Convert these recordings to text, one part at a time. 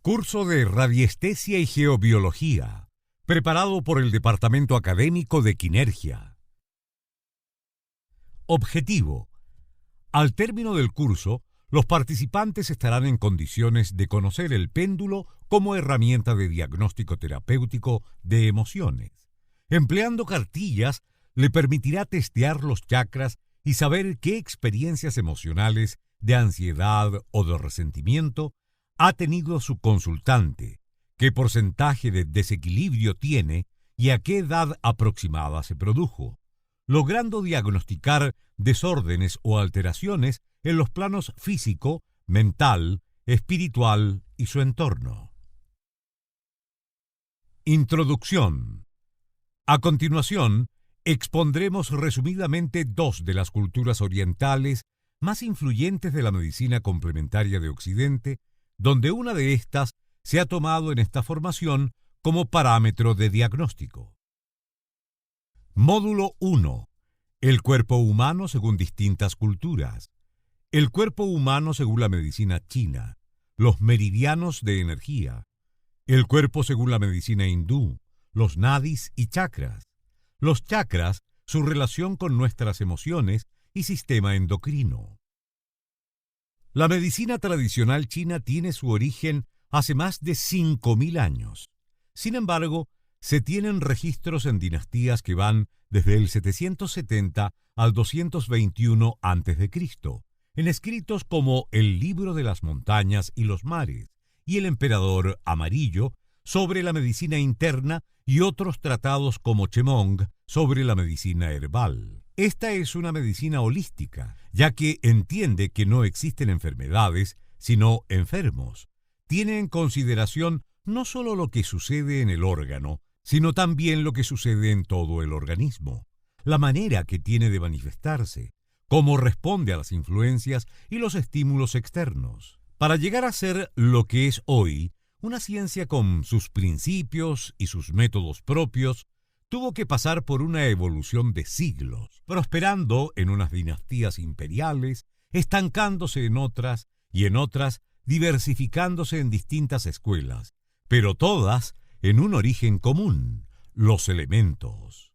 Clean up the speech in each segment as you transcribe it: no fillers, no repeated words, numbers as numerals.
Curso de Radiestesia y Geobiología, preparado por el Departamento Académico de Quinergia. Objetivo. Al término del curso, los participantes estarán en condiciones de conocer el péndulo como herramienta de diagnóstico terapéutico de emociones. Empleando cartillas, le permitirá testear los chakras y saber qué experiencias emocionales de ansiedad o de resentimiento ha tenido su consultante, qué porcentaje de desequilibrio tiene y a qué edad aproximada se produjo, logrando diagnosticar desórdenes o alteraciones en los planos físico, mental, espiritual y su entorno. Introducción. A continuación, expondremos resumidamente dos de las culturas orientales más influyentes de la medicina complementaria de Occidente, donde una de estas se ha tomado en esta formación como parámetro de diagnóstico. Módulo 1. El cuerpo humano según distintas culturas. El cuerpo humano según la medicina china. Los meridianos de energía. El cuerpo según la medicina hindú. Los nadis y chakras. Los chakras, su relación con nuestras emociones y sistema endocrino. La medicina tradicional china tiene su origen hace más de 5.000 años. Sin embargo, se tienen registros en dinastías que van desde el 770 al 221 a.C., en escritos como el Libro de las Montañas y los Mares y el Emperador Amarillo sobre la medicina interna y otros tratados como Chemong sobre la medicina herbal. Esta es una medicina holística, ya que entiende que no existen enfermedades, sino enfermos. Tiene en consideración no solo lo que sucede en el órgano, sino también lo que sucede en todo el organismo, la manera que tiene de manifestarse, cómo responde a las influencias y los estímulos externos, para llegar a ser lo que es hoy, una ciencia con sus principios y sus métodos propios. Tuvo que pasar por una evolución de siglos, prosperando en unas dinastías imperiales, estancándose en otras y en otras diversificándose en distintas escuelas, pero todas en un origen común: los elementos.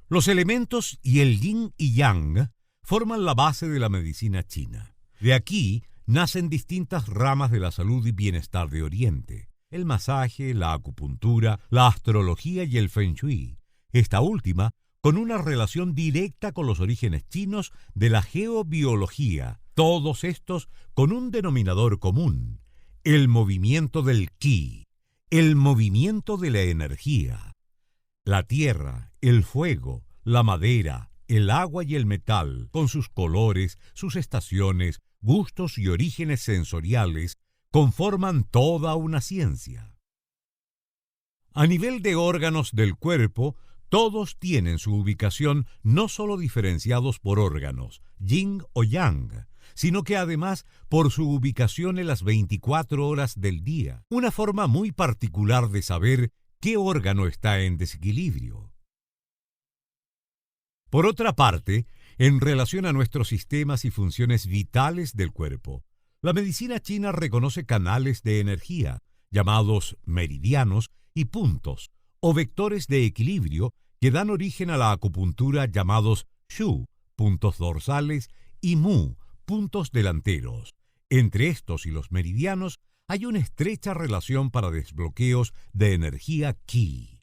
Los elementos y el yin y yang forman la base de la medicina china. De aquí nacen distintas ramas de la salud y bienestar de Oriente: el masaje, la acupuntura, la astrología y el feng shui. Esta última con una relación directa con los orígenes chinos de la geobiología. Todos estos con un denominador común: el movimiento del ki, el movimiento de la energía. La tierra, el fuego, la madera, el agua y el metal, con sus colores, sus estaciones, gustos y orígenes sensoriales, conforman toda una ciencia. A nivel de órganos del cuerpo, todos tienen su ubicación no solo diferenciados por órganos, yin o yang, sino que además por su ubicación en las 24 horas del día, una forma muy particular de saber qué órgano está en desequilibrio. Por otra parte, en relación a nuestros sistemas y funciones vitales del cuerpo, la medicina china reconoce canales de energía, llamados meridianos, y puntos, o vectores de equilibrio, que dan origen a la acupuntura, llamados shu, puntos dorsales, y mu, puntos delanteros. Entre estos y los meridianos hay una estrecha relación para desbloqueos de energía qi.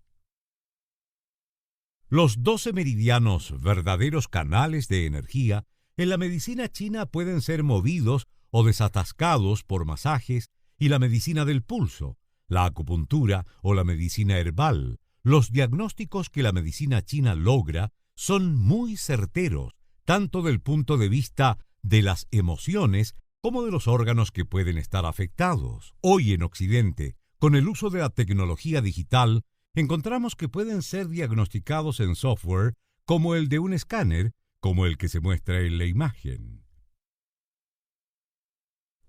Los 12 meridianos, verdaderos canales de energía, en la medicina china pueden ser movidos o desatascados por masajes y la medicina del pulso, la acupuntura o la medicina herbal. Los diagnósticos que la medicina china logra son muy certeros, tanto del punto de vista de las emociones como de los órganos que pueden estar afectados. Hoy en Occidente, con el uso de la tecnología digital, encontramos que pueden ser diagnosticados en software como el de un escáner, como el que se muestra en la imagen.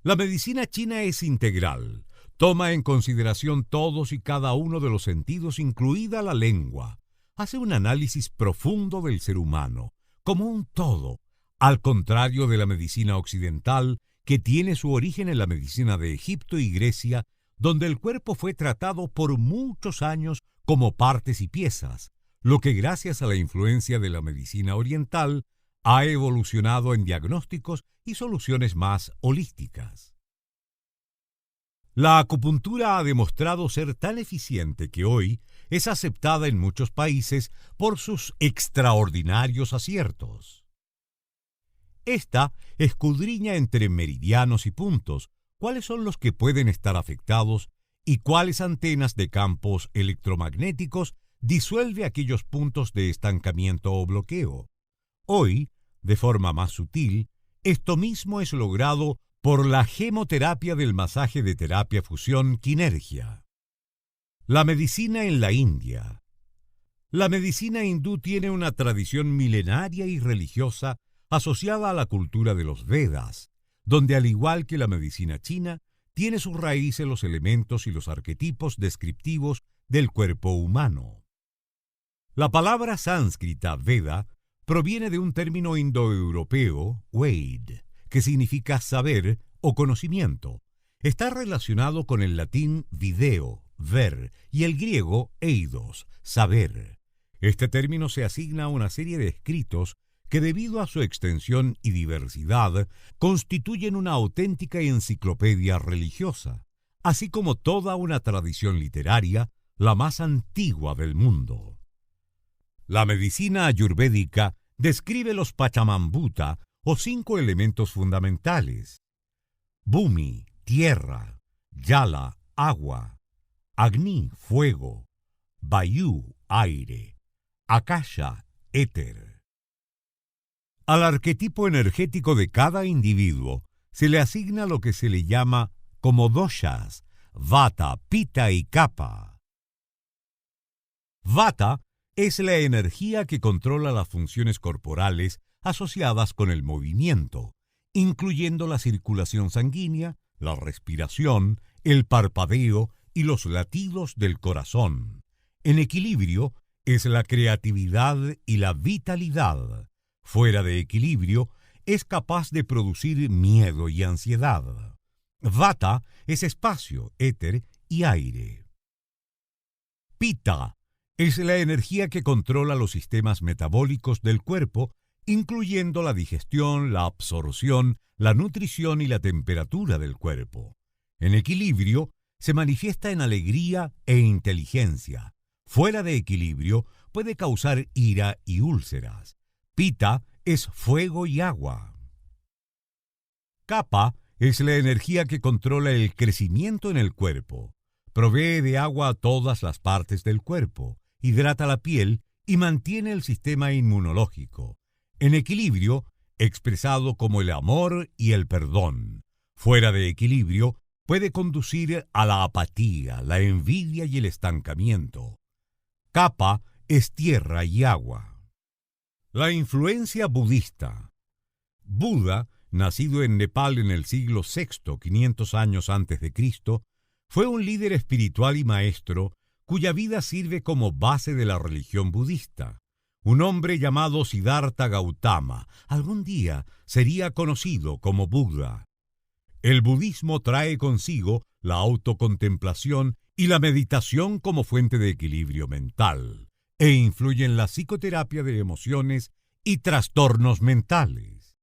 La medicina china es integral. Toma en consideración todos y cada uno de los sentidos, incluida la lengua. Hace un análisis profundo del ser humano, como un todo, al contrario de la medicina occidental, que tiene su origen en la medicina de Egipto y Grecia, donde el cuerpo fue tratado por muchos años como partes y piezas, lo que gracias a la influencia de la medicina oriental ha evolucionado en diagnósticos y soluciones más holísticas. La acupuntura ha demostrado ser tan eficiente que hoy es aceptada en muchos países por sus extraordinarios aciertos. Esta escudriña entre meridianos y puntos cuáles son los que pueden estar afectados y cuáles antenas de campos electromagnéticos disuelve aquellos puntos de estancamiento o bloqueo. Hoy, de forma más sutil, esto mismo es logrado por la gemoterapia del masaje de terapia fusión Quinergia. La medicina en la India. La medicina hindú tiene una tradición milenaria y religiosa asociada a la cultura de los Vedas, donde al igual que la medicina china, tiene sus raíces los elementos y los arquetipos descriptivos del cuerpo humano. La palabra sánscrita Veda proviene de un término indoeuropeo, Ved, que significa saber o conocimiento. Está relacionado con el latín video, ver, y el griego eidos, saber. Este término se asigna a una serie de escritos que debido a su extensión y diversidad constituyen una auténtica enciclopedia religiosa, así como toda una tradición literaria, la más antigua del mundo. La medicina ayurvédica describe los Pachamambuta o 5 elementos fundamentales: Bhumi, tierra; Jala, agua; Agni, fuego; Vayu, aire; Akasha, éter. Al arquetipo energético de cada individuo se le asigna lo que se le llama como doshas, Vata, Pitta y Kapha. Vata es la energía que controla las funciones corporales asociadas con el movimiento, incluyendo la circulación sanguínea, la respiración, el parpadeo y los latidos del corazón. En equilibrio es la creatividad y la vitalidad. Fuera de equilibrio, es capaz de producir miedo y ansiedad. Vata es espacio, éter y aire. Pitta es la energía que controla los sistemas metabólicos del cuerpo, incluyendo la digestión, la absorción, la nutrición y la temperatura del cuerpo. En equilibrio, se manifiesta en alegría e inteligencia. Fuera de equilibrio, puede causar ira y úlceras. Pitta es fuego y agua. Kapha es la energía que controla el crecimiento en el cuerpo. Provee de agua a todas las partes del cuerpo, hidrata la piel y mantiene el sistema inmunológico. En equilibrio, expresado como el amor y el perdón. Fuera de equilibrio, puede conducir a la apatía, la envidia y el estancamiento. Kapha es tierra y agua. La influencia budista. Buda, nacido en Nepal en el siglo VI, 500 años antes de Cristo, fue un líder espiritual y maestro cuya vida sirve como base de la religión budista. Un hombre llamado Siddhartha Gautama algún día sería conocido como Buda. El budismo trae consigo la autocontemplación y la meditación como fuente de equilibrio mental, e influye en la psicoterapia de emociones y trastornos mentales.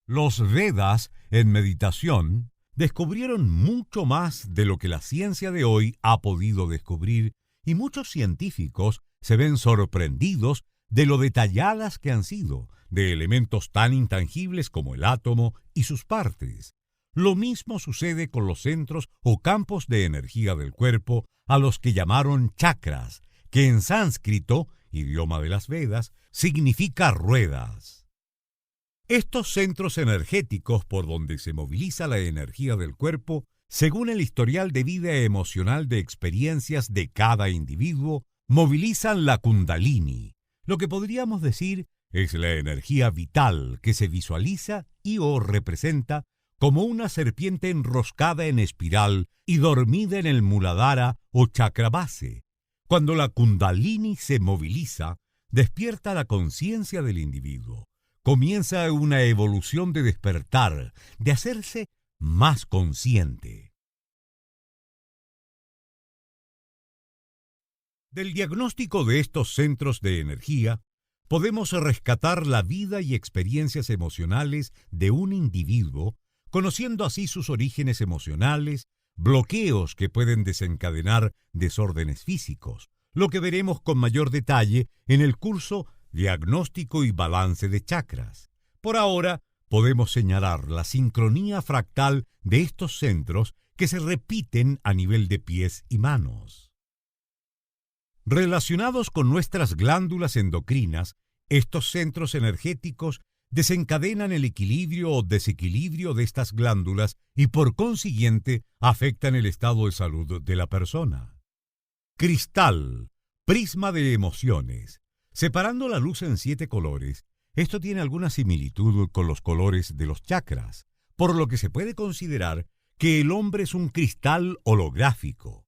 Los Vedas, en meditación, descubrieron mucho más de lo que la ciencia de hoy ha podido descubrir, y muchos científicos se ven sorprendidos de lo detalladas que han sido, de elementos tan intangibles como el átomo y sus partes. Lo mismo sucede con los centros o campos de energía del cuerpo, a los que llamaron chakras, que en sánscrito, idioma de las Vedas, significa ruedas. Estos centros energéticos por donde se moviliza la energía del cuerpo, según el historial de vida emocional de experiencias de cada individuo, movilizan la Kundalini, lo que podríamos decir es la energía vital que se visualiza y o representa como una serpiente enroscada en espiral y dormida en el Muladhara o chakra base. Cuando la Kundalini se moviliza, despierta la conciencia del individuo. comienza una evolución de despertar, de hacerse más consciente. Del diagnóstico de estos centros de energía, podemos rescatar la vida y experiencias emocionales de un individuo, conociendo así sus orígenes emocionales, bloqueos que pueden desencadenar desórdenes físicos, lo que veremos con mayor detalle en el curso Diagnóstico y Balance de Chakras. Por ahora, podemos señalar la sincronía fractal de estos centros que se repiten a nivel de pies y manos. Relacionados con nuestras glándulas endocrinas, estos centros energéticos desencadenan el equilibrio o desequilibrio de estas glándulas y por consiguiente afectan el estado de salud de la persona. Cristal, prisma de emociones. Separando la luz en 7 colores, esto tiene alguna similitud con los colores de los chakras, por lo que se puede considerar que el hombre es un cristal holográfico.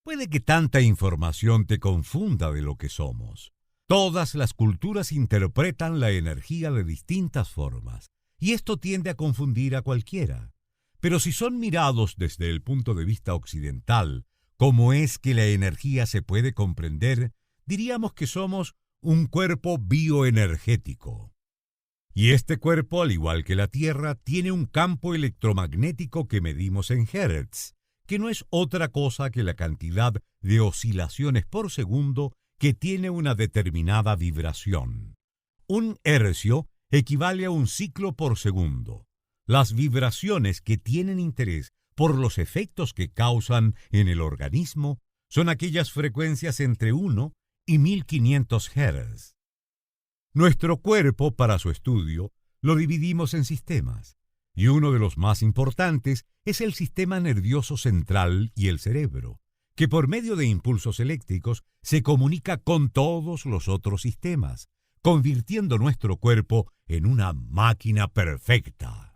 Puede que tanta información te confunda de lo que somos. Todas las culturas interpretan la energía de distintas formas, y esto tiende a confundir a cualquiera. Pero si son mirados desde el punto de vista occidental, ¿cómo es que la energía se puede comprender? Diríamos que somos un cuerpo bioenergético. Y este cuerpo, al igual que la Tierra, tiene un campo electromagnético que medimos en Hertz, que no es otra cosa que la cantidad de oscilaciones por segundo que tiene una determinada vibración. Un hercio equivale a un ciclo por segundo. Las vibraciones que tienen interés por los efectos que causan en el organismo son aquellas frecuencias entre 1 y 1500 Hz. Nuestro cuerpo, para su estudio, lo dividimos en sistemas, y uno de los más importantes es el sistema nervioso central y el cerebro, que por medio de impulsos eléctricos se comunica con todos los otros sistemas, convirtiendo nuestro cuerpo en una máquina perfecta.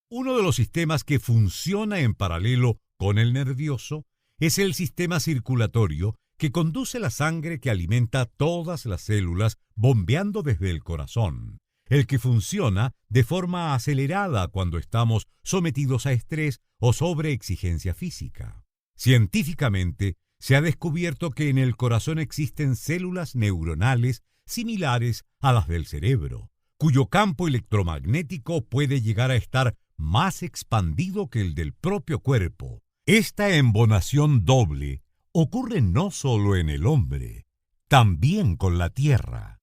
Uno de los sistemas que funciona en paralelo con el nervioso es el sistema circulatorio, que conduce la sangre que alimenta todas las células bombeando desde el corazón, el que funciona de forma acelerada cuando estamos sometidos a estrés o sobreexigencia física. Científicamente, se ha descubierto que en el corazón existen células neuronales similares a las del cerebro, cuyo campo electromagnético puede llegar a estar más expandido que el del propio cuerpo. Esta embonación doble ocurre no solo en el hombre, también con la Tierra.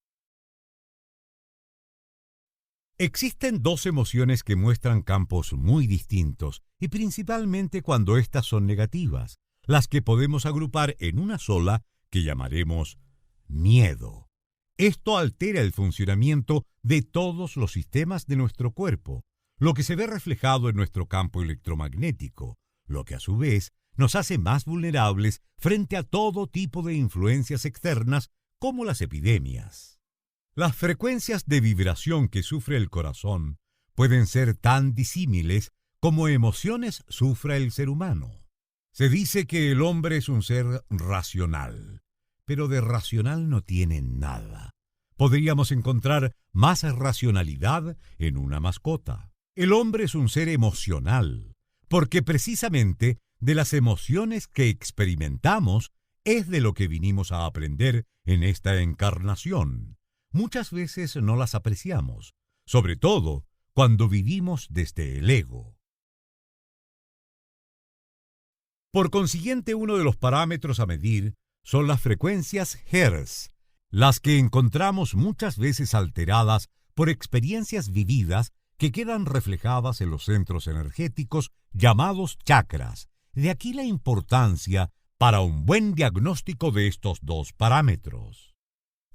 Existen 2 emociones que muestran campos muy distintos, y principalmente cuando éstas son negativas, las que podemos agrupar en una sola que llamaremos miedo. Esto altera el funcionamiento de todos los sistemas de nuestro cuerpo, lo que se ve reflejado en nuestro campo electromagnético, lo que a su vez nos hace más vulnerables frente a todo tipo de influencias externas como las epidemias. Las frecuencias de vibración que sufre el corazón pueden ser tan disímiles como emociones sufra el ser humano. Se dice que el hombre es un ser racional, pero de racional no tiene nada. Podríamos encontrar más racionalidad en una mascota. El hombre es un ser emocional, porque precisamente de las emociones que experimentamos es de lo que vinimos a aprender en esta encarnación. Muchas veces no las apreciamos, sobre todo cuando vivimos desde el ego. Por consiguiente, uno de los parámetros a medir son las frecuencias Hertz, las que encontramos muchas veces alteradas por experiencias vividas que quedan reflejadas en los centros energéticos llamados chakras. De aquí la importancia para un buen diagnóstico de estos 2 parámetros.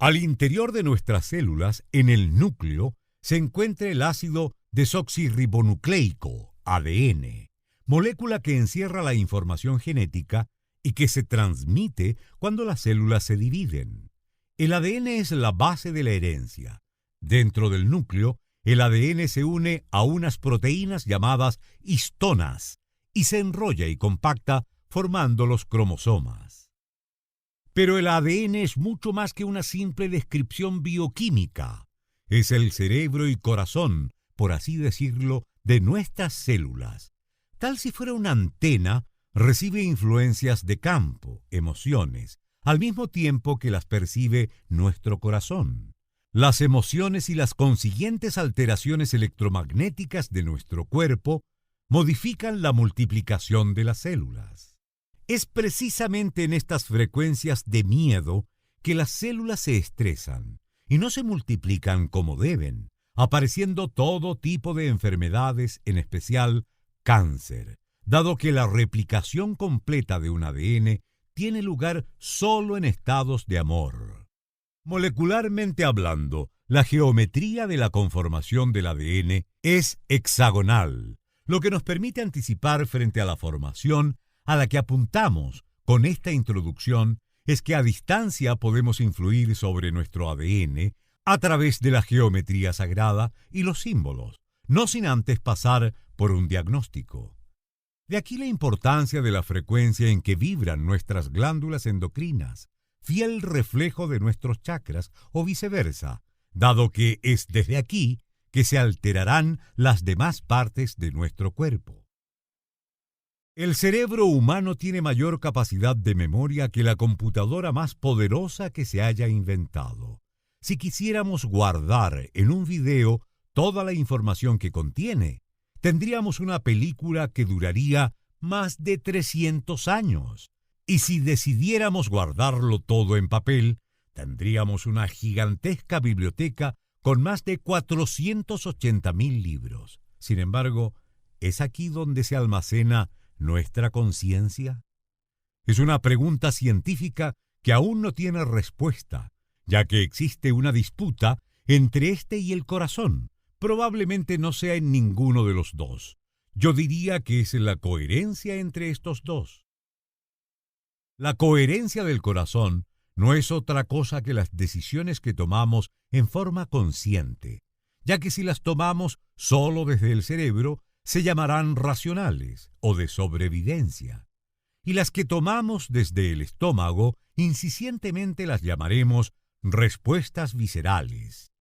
Al interior de nuestras células, en el núcleo, se encuentra el ácido desoxirribonucleico, ADN, molécula que encierra la información genética y que se transmite cuando las células se dividen. El ADN es la base de la herencia. Dentro del núcleo, el ADN se une a unas proteínas llamadas histonas y se enrolla y compacta formando los cromosomas. Pero el ADN es mucho más que una simple descripción bioquímica. es el cerebro y corazón, por así decirlo, de nuestras células. Tal si fuera una antena, recibe influencias de campo, emociones, al mismo tiempo que las percibe nuestro corazón. Las emociones y las consiguientes alteraciones electromagnéticas de nuestro cuerpo modifican la multiplicación de las células. Es precisamente en estas frecuencias de miedo que las células se estresan y no se multiplican como deben, apareciendo todo tipo de enfermedades, en especial cáncer, dado que la replicación completa de un ADN tiene lugar solo en estados de amor. Molecularmente hablando, la geometría de la conformación del ADN es hexagonal, lo que nos permite anticipar frente a la formación a la que apuntamos con esta introducción es que a distancia podemos influir sobre nuestro ADN a través de la geometría sagrada y los símbolos, no sin antes pasar por un diagnóstico. De aquí la importancia de la frecuencia en que vibran nuestras glándulas endocrinas, fiel reflejo de nuestros chakras o viceversa, dado que es desde aquí que se alterarán las demás partes de nuestro cuerpo. El cerebro humano tiene mayor capacidad de memoria que la computadora más poderosa que se haya inventado. Si quisiéramos guardar en un video toda la información que contiene, tendríamos una película que duraría más de 300 años. Y si decidiéramos guardarlo todo en papel, tendríamos una gigantesca biblioteca con más de 480,000 libros. Sin embargo, ¿es aquí donde se almacena nuestra conciencia? Es una pregunta científica que aún no tiene respuesta, ya que existe una disputa entre este y el corazón. Probablemente no sea en ninguno de los dos. Yo diría que es la coherencia entre estos dos. La coherencia del corazón no es otra cosa que las decisiones que tomamos en forma consciente, ya que si las tomamos solo desde el cerebro, se llamarán racionales o de sobrevivencia, y las que tomamos desde el estómago, incipientemente las llamaremos respuestas viscerales.